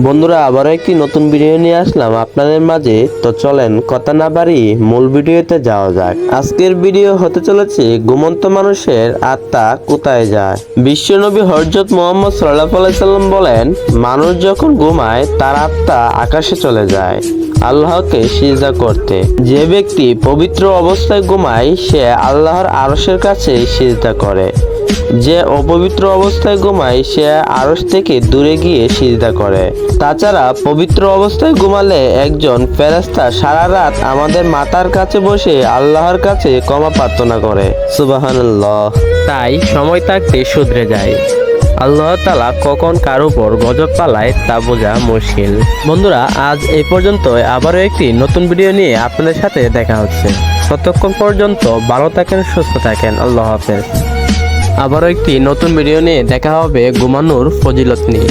বন্ধুরা আবারও একটি নতুন ভিডিও নিয়ে আসলাম আপনাদের মাঝে। তো চলেন কথা না বাড়িয়ে মূল ভিডিওতে যাওয়া যাক। আজকের ভিডিও হতে চলেছে ঘুমন্ত মানুষের আত্মা কোথায় যায়। বিশ্বনবী হযরত মুহাম্মদ সাল্লাল্লাহু আলাইহি সাল্লাম বলেন, মানুষ যখন ঘুমায় তার আত্মা আকাশে চলে যায় আল্লাহকে সিজদা করতে। যে ব্যক্তি পবিত্র অবস্থায় ঘুমায় সে আল্লাহর আরশের কাছে সিজদা করে। যে অপবিত্র অবস্থায় ঘুমায় সে আরশ থেকে দূরে গিয়ে সিজদা করে। তাছাড়া পবিত্র অবস্থায় ঘুমালে একজন ফেরেশতা সারা রাত আমাদের মাথার কাছে বসে আল্লাহর কাছে ক্ষমা প্রার্থনা করে। সুবহানাল্লাহ। তাই সময় থাকতে শুধরে যায়। আল্লাহ তাআলা কখন কার উপর গজব পালায় তা বোঝা মুশকিল। বন্ধুরা আজ এই পর্যন্ত, আবারও একটি নতুন ভিডিও নিয়ে আপনাদের সাথে দেখা হচ্ছে। ততক্ষণ পর্যন্ত ভালো থাকেন, সুস্থ থাকেন। আল্লাহ হাফেজ। আবারও একটি নতুন ভিডিও নিয়ে দেখা হবে ঘুমানোর ফজিলত নিয়ে।